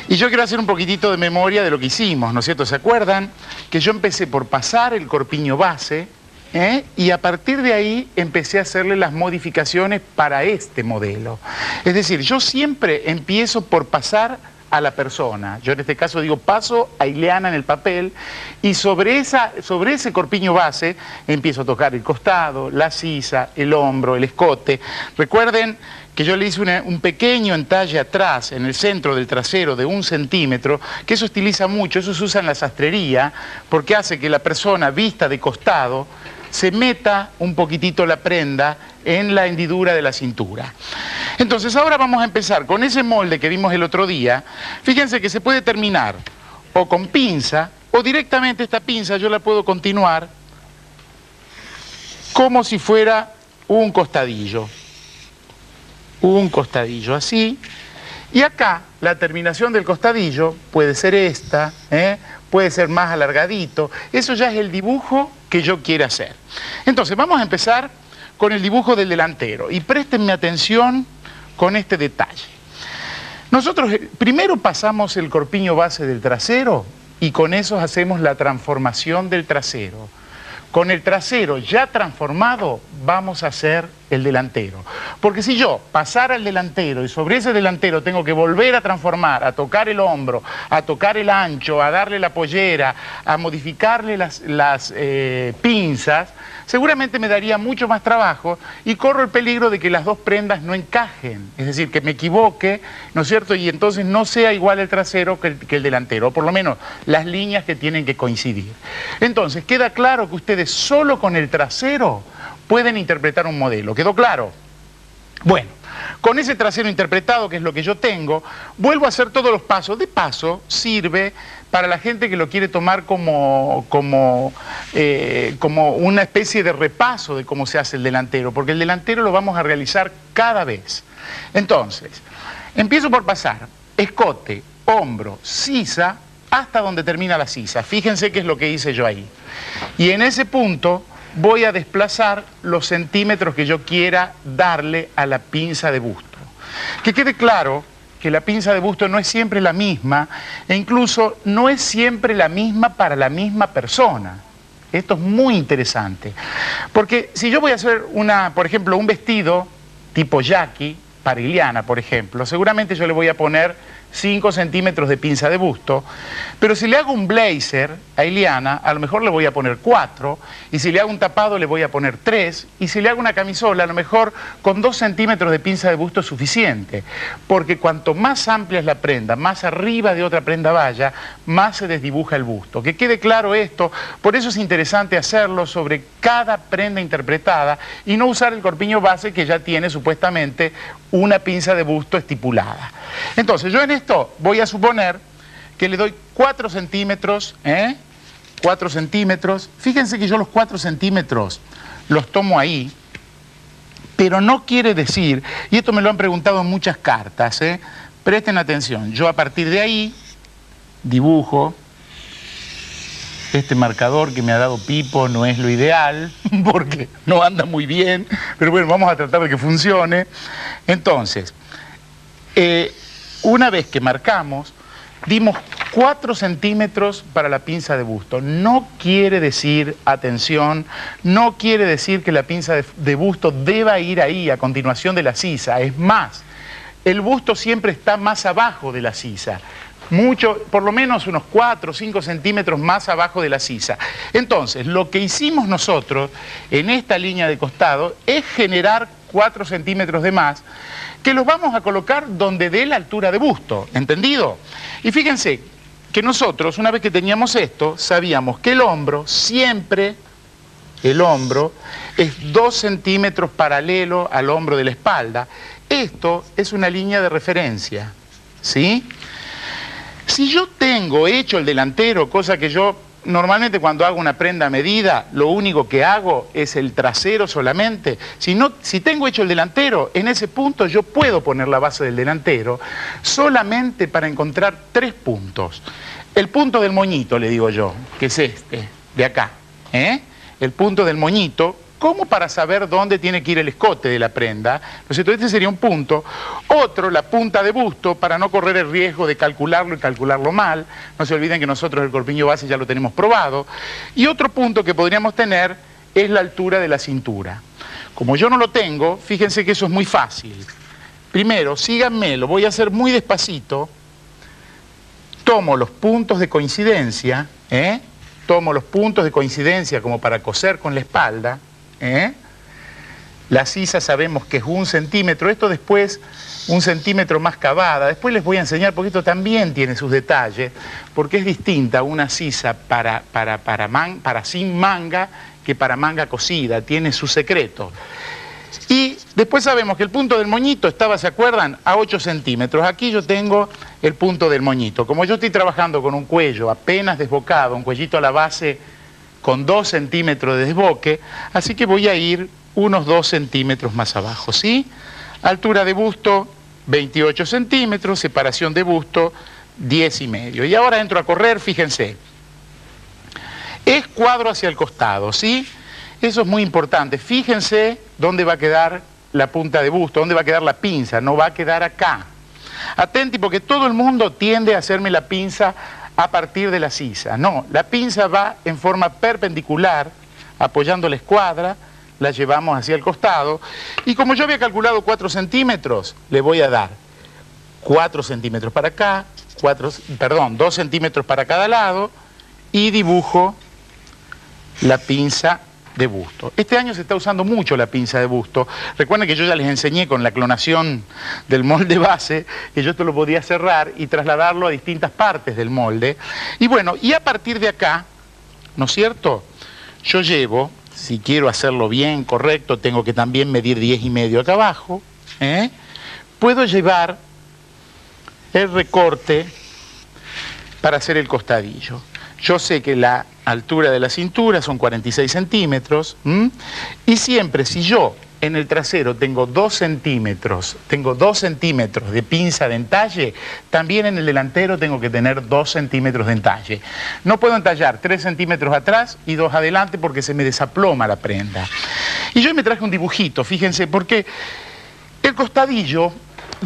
Y yo quiero hacer un poquitito de memoria de lo que hicimos, ¿no es cierto? ¿Se acuerdan? Que yo empecé por pasar el corpiño base, y a partir de ahí empecé a hacerle las modificaciones para este modelo. Es decir, yo siempre empiezo por pasar a la persona. Yo en este caso digo, paso a Ileana en el papel y sobre ese corpiño base empiezo a tocar el costado, la sisa, el hombro, el escote. Recuerden que yo le hice un pequeño entalle atrás, en el centro del trasero de 1 centímetro, que eso estiliza mucho, eso se usa en la sastrería, porque hace que la persona vista de costado se meta un poquitito la prenda en la hendidura de la cintura. Entonces ahora vamos a empezar con ese molde que vimos el otro día. Fíjense que se puede terminar o con pinza, o directamente esta pinza yo la puedo continuar como si fuera un costadillo. Un costadillo así, y acá la terminación del costadillo puede ser esta, puede ser más alargadito, eso ya es el dibujo que yo quiera hacer. Entonces vamos a empezar con el dibujo del delantero y préstenme atención con este detalle. Nosotros primero pasamos el corpiño base del trasero y con eso hacemos la transformación del trasero. Con el trasero ya transformado vamos a hacer el delantero. Porque si yo pasara el delantero y sobre ese delantero tengo que volver a transformar, a tocar el hombro, a tocar el ancho, a darle la pollera, a modificarle las pinzas, seguramente me daría mucho más trabajo y corro el peligro de que las dos prendas no encajen. Es decir, que me equivoque, ¿no es cierto? Y entonces no sea igual el trasero que el delantero, o por lo menos las líneas que tienen que coincidir. Entonces, queda claro que ustedes solo con el trasero pueden interpretar un modelo. ¿Quedó claro? Bueno, con ese trasero interpretado, que es lo que yo tengo, vuelvo a hacer todos los pasos. De paso, sirve para la gente que lo quiere tomar como una especie de repaso de cómo se hace el delantero, porque el delantero lo vamos a realizar cada vez. Entonces, empiezo por pasar escote, hombro, sisa, hasta donde termina la sisa. Fíjense qué es lo que hice yo ahí. Y en ese punto voy a desplazar los centímetros que yo quiera darle a la pinza de busto. Que quede claro que la pinza de busto no es siempre la misma e incluso no es siempre la misma para la misma persona. Esto es muy interesante. Porque si yo voy a hacer por ejemplo, un vestido tipo Jackie para Ileana, por ejemplo, seguramente yo le voy a poner 5 centímetros de pinza de busto, pero si le hago un blazer a Ileana, a lo mejor le voy a poner 4, y si le hago un tapado le voy a poner 3, y si le hago una camisola, a lo mejor con 2 centímetros de pinza de busto es suficiente, porque cuanto más amplia es la prenda, más arriba de otra prenda vaya, más se desdibuja el busto. Que quede claro esto, por eso es interesante hacerlo sobre cada prenda interpretada y no usar el corpiño base que ya tiene supuestamente una pinza de busto estipulada. Entonces yo en esto voy a suponer que le doy 4 centímetros, 4 centímetros, fíjense que yo los 4 centímetros los tomo ahí, pero no quiere decir, y esto me lo han preguntado en muchas cartas, presten atención, yo a partir de ahí dibujo. Este marcador que me ha dado Pipo no es lo ideal, porque no anda muy bien, pero bueno, vamos a tratar de que funcione. Entonces, una vez que marcamos, dimos 4 centímetros para la pinza de busto. No quiere decir, atención, no quiere decir que la pinza de busto deba ir ahí a continuación de la sisa. Es más, el busto siempre está más abajo de la sisa. Mucho, por lo menos unos 4 o 5 centímetros más abajo de la sisa. Entonces, lo que hicimos nosotros en esta línea de costado es generar 4 centímetros de más, que los vamos a colocar donde dé la altura de busto, ¿entendido? Y fíjense que nosotros, una vez que teníamos esto, sabíamos que el hombro siempre, el hombro es 2 centímetros paralelo al hombro de la espalda. Esto es una línea de referencia, ¿sí? Si yo tengo hecho el delantero, cosa que yo normalmente cuando hago una prenda a medida, lo único que hago es el trasero solamente. Si tengo hecho el delantero, en ese punto yo puedo poner la base del delantero solamente para encontrar 3 puntos. El punto del moñito, le digo yo, que es este, de acá. El punto del moñito como para saber dónde tiene que ir el escote de la prenda, ¿no es cierto? Este sería un punto. Otro, la punta de busto, para no correr el riesgo de calcularlo y calcularlo mal. No se olviden que nosotros el corpiño base ya lo tenemos probado. Y otro punto que podríamos tener es la altura de la cintura. Como yo no lo tengo, fíjense que eso es muy fácil. Primero, síganme, lo voy a hacer muy despacito. Tomo los puntos de coincidencia, tomo los puntos de coincidencia como para coser con la espalda. La sisa sabemos que es 1 centímetro, esto después 1 centímetro más cavada. Después les voy a enseñar porque esto también tiene sus detalles, porque es distinta una sisa para sin manga que para manga cosida, tiene su secreto. Y después sabemos que el punto del moñito estaba, ¿se acuerdan?, a 8 centímetros. Aquí yo tengo el punto del moñito. Como yo estoy trabajando con un cuello apenas desbocado, un cuellito a la base con 2 centímetros de desboque, así que voy a ir unos 2 centímetros más abajo, ¿sí? Altura de busto, 28 centímetros, separación de busto, 10,5. Y ahora entro a correr, fíjense. Es cuadro hacia el costado, ¿sí? Eso es muy importante. Fíjense dónde va a quedar la punta de busto, dónde va a quedar la pinza, no va a quedar acá. Atenti porque todo el mundo tiende a hacerme la pinza a partir de la sisa. No, la pinza va en forma perpendicular, apoyando la escuadra, la llevamos hacia el costado, y como yo había calculado 4 centímetros, le voy a dar 4 centímetros para acá, 2 centímetros para cada lado, y dibujo la pinza de busto. Este año se está usando mucho la pinza de busto. Recuerden que yo ya les enseñé con la clonación del molde base, que yo esto lo podía cerrar y trasladarlo a distintas partes del molde. Y bueno, y a partir de acá, ¿no es cierto?, yo llevo, si quiero hacerlo bien, correcto, tengo que también medir 10,5 acá abajo, puedo llevar el recorte para hacer el costadillo. Yo sé que la altura de la cintura son 46 centímetros, y siempre si yo en el trasero tengo 2 centímetros de pinza de entalle, también en el delantero tengo que tener 2 centímetros de entalle. No puedo entallar 3 centímetros atrás y 2 adelante porque se me desaploma la prenda. Y yo me traje un dibujito, fíjense, porque el costadillo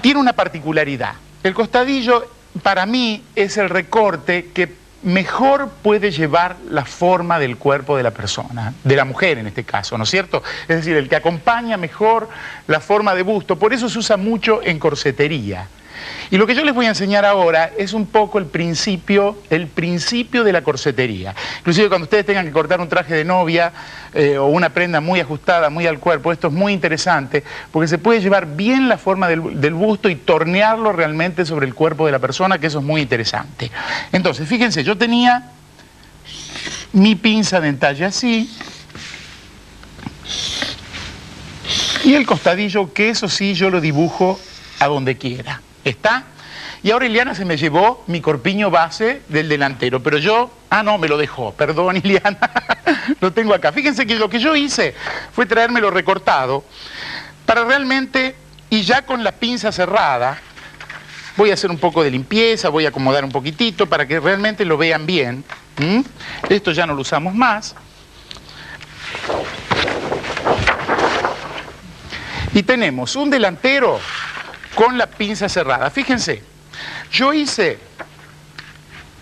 tiene una particularidad. El costadillo para mí es el recorte que mejor puede llevar la forma del cuerpo de la persona, de la mujer en este caso, ¿no es cierto? Es decir, el que acompaña mejor la forma de busto, por eso se usa mucho en corsetería. Y lo que yo les voy a enseñar ahora es un poco el principio de la corsetería. Inclusive cuando ustedes tengan que cortar un traje de novia o una prenda muy ajustada, muy al cuerpo, esto es muy interesante porque se puede llevar bien la forma del busto y tornearlo realmente sobre el cuerpo de la persona, que eso es muy interesante. Entonces, fíjense, yo tenía mi pinza de entalle así y el costadillo, que eso sí yo lo dibujo a donde quiera. ¿Está? Y ahora Iliana se me llevó mi corpiño base del delantero, pero yo, no, me lo dejó, perdón Iliana, lo tengo acá. Fíjense que lo que yo hice fue traérmelo recortado para realmente, y ya con la pinza cerrada, voy a hacer un poco de limpieza, voy a acomodar un poquitito para que realmente lo vean bien. Esto ya no lo usamos más. Y tenemos un delantero con la pinza cerrada. Fíjense, yo hice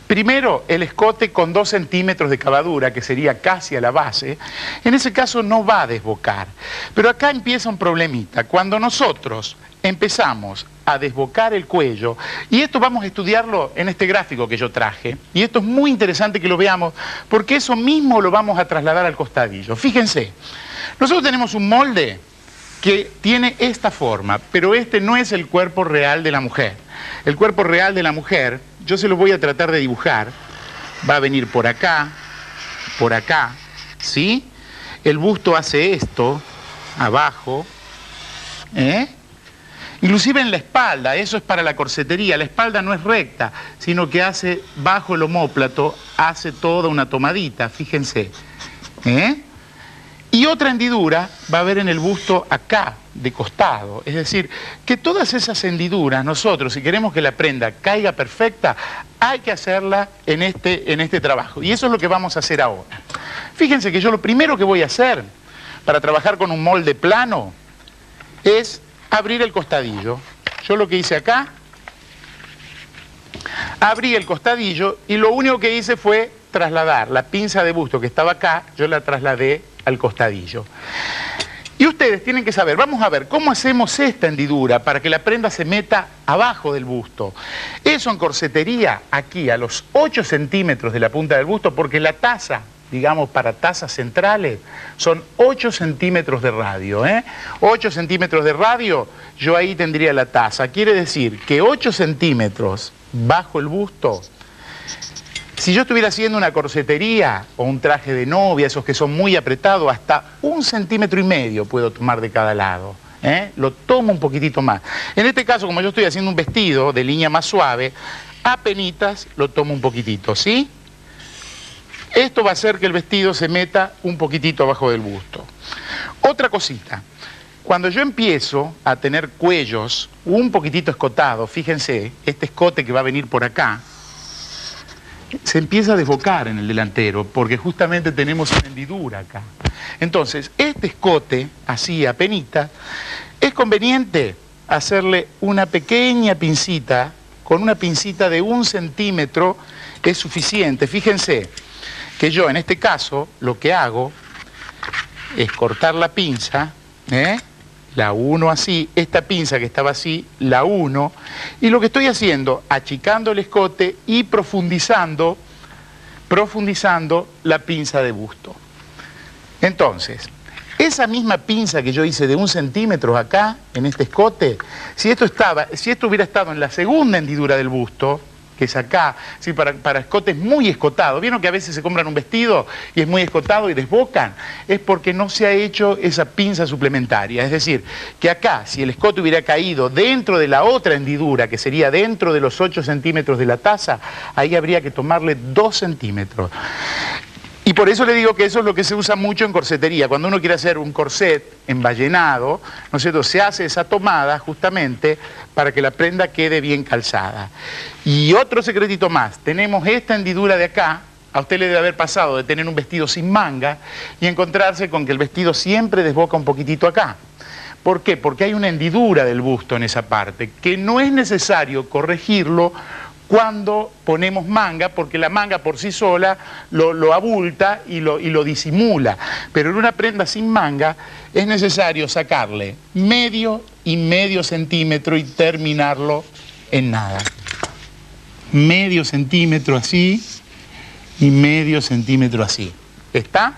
primero el escote con 2 centímetros de cavadura, que sería casi a la base. En ese caso no va a desbocar. Pero acá empieza un problemita. Cuando nosotros empezamos a desbocar el cuello, y esto vamos a estudiarlo en este gráfico que yo traje, y esto es muy interesante que lo veamos, porque eso mismo lo vamos a trasladar al costadillo. Fíjense, nosotros tenemos un molde que tiene esta forma, pero este no es el cuerpo real de la mujer. El cuerpo real de la mujer, yo se lo voy a tratar de dibujar, va a venir por acá, ¿sí? El busto hace esto, abajo, inclusive en la espalda, eso es para la corsetería, la espalda no es recta, sino que hace bajo el omóplato, hace toda una tomadita, fíjense, Y otra hendidura va a haber en el busto acá, de costado. Es decir, que todas esas hendiduras, nosotros, si queremos que la prenda caiga perfecta, hay que hacerla en este trabajo. Y eso es lo que vamos a hacer ahora. Fíjense que yo lo primero que voy a hacer, para trabajar con un molde plano es abrir el costadillo. Yo lo que hice acá, abrí el costadillo y lo único que hice fue trasladar la pinza de busto que estaba acá, yo la trasladé al costadillo. Y ustedes tienen que saber, vamos a ver cómo hacemos esta hendidura para que la prenda se meta abajo del busto. Eso en corsetería, aquí a los 8 centímetros de la punta del busto, porque la taza, digamos para tazas centrales, son 8 centímetros de radio. 8 centímetros de radio, yo ahí tendría la taza. Quiere decir que 8 centímetros bajo el busto. Si yo estuviera haciendo una corsetería o un traje de novia, esos que son muy apretados, hasta 1,5 centímetros puedo tomar de cada lado. Lo tomo un poquitito más. En este caso, como yo estoy haciendo un vestido de línea más suave, apenitas lo tomo un poquitito, ¿sí? Esto va a hacer que el vestido se meta un poquitito abajo del busto. Otra cosita. Cuando yo empiezo a tener cuellos un poquitito escotados, fíjense, este escote que va a venir por acá, se empieza a desbocar en el delantero, porque justamente tenemos una hendidura acá. Entonces, este escote, así apenita, es conveniente hacerle una pequeña pincita, con una pincita de 1 centímetro es suficiente. Fíjense que yo en este caso lo que hago es cortar la pinza, la uno así, esta pinza que estaba así, la uno, y lo que estoy haciendo, achicando el escote y profundizando la pinza de busto. Entonces, esa misma pinza que yo hice de 1 centímetro acá, en este escote, si esto hubiera estado en la segunda hendidura del busto, que es acá, ¿sí? Para escotes muy escotados. ¿Vieron que a veces se compran un vestido y es muy escotado y desbocan? Es porque no se ha hecho esa pinza suplementaria. Es decir, que acá, si el escote hubiera caído dentro de la otra hendidura, que sería dentro de los 8 centímetros de la taza, ahí habría que tomarle 2 centímetros. Y por eso le digo que eso es lo que se usa mucho en corsetería. Cuando uno quiere hacer un corset emballenado, ¿no es cierto?, se hace esa tomada justamente para que la prenda quede bien calzada. Y otro secretito más, tenemos esta hendidura de acá. A usted le debe haber pasado de tener un vestido sin manga y encontrarse con que el vestido siempre desboca un poquitito acá. ¿Por qué? Porque hay una hendidura del busto en esa parte, que no es necesario corregirlo cuando ponemos manga, porque la manga por sí sola lo abulta y lo disimula. Pero en una prenda sin manga es necesario sacarle 0,5 y 0,5 centímetro y terminarlo en nada. 0,5 centímetro así y 0,5 centímetro así. ¿Está?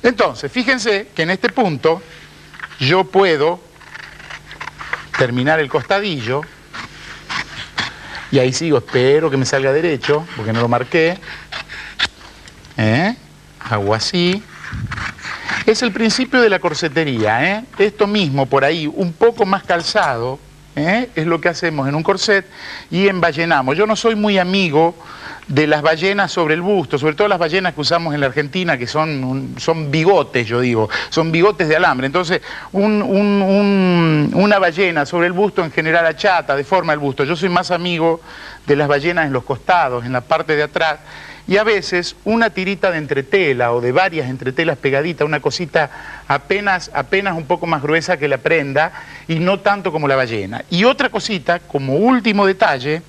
Entonces, fíjense que en este punto yo puedo terminar el costadillo. Y ahí sigo, espero que me salga derecho, porque no lo marqué. Hago así. Es el principio de la corsetería. Esto mismo, por ahí, un poco más calzado, es lo que hacemos en un corset y emballenamos. Yo no soy muy amigo de las ballenas sobre el busto, sobre todo las ballenas que usamos en la Argentina, que son bigotes, yo digo, son bigotes de alambre. Entonces, una ballena sobre el busto en general achata, deforma el busto. Yo soy más amigo de las ballenas en los costados, en la parte de atrás, y a veces una tirita de entretela o de varias entretelas pegaditas, una cosita apenas un poco más gruesa que la prenda y no tanto como la ballena. Y otra cosita, como último detalle,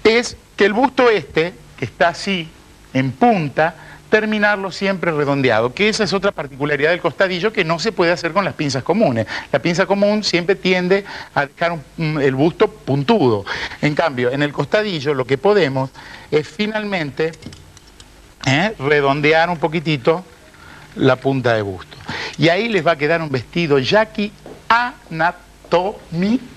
es que el busto que está así, en punta, terminarlo siempre redondeado, que esa es otra particularidad del costadillo que no se puede hacer con las pinzas comunes. La pinza común siempre tiende a dejar el busto puntudo. En cambio, en el costadillo lo que podemos es finalmente redondear un poquitito la punta de busto. Y ahí les va a quedar un vestido yaqui anatómico.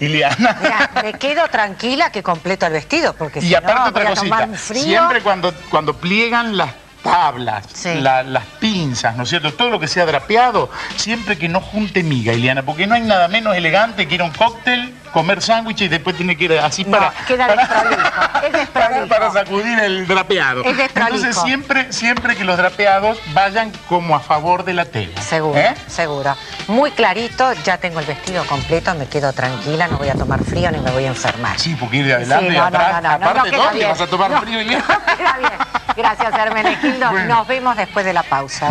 Ileana. Mira, me quedo tranquila que completo el vestido, porque si aparte no otra voy a cosita, tomar un frío. siempre cuando pliegan las tablas, sí, las pinzas, ¿no es cierto? Todo lo que sea drapeado, siempre que no junte miga, Ileana, porque no hay nada menos elegante que ir a un cóctel, comer sándwiches y después tiene que ir así no, queda desprolijo, es desprolijo. Para sacudir el drapeado. Es desprolijo. Entonces siempre que los drapeados vayan como a favor de la tela. Seguro, seguro. Muy clarito, ya tengo el vestido completo, me quedo tranquila, no voy a tomar frío ni me voy a enfermar. Sí, porque ir de adelante sí, y atrás. Aparte, ¿dónde bien. vas a tomar frío, Ileana? No, queda bien. Gracias, Hermenegildo. Bueno. Nos vemos después de la pausa,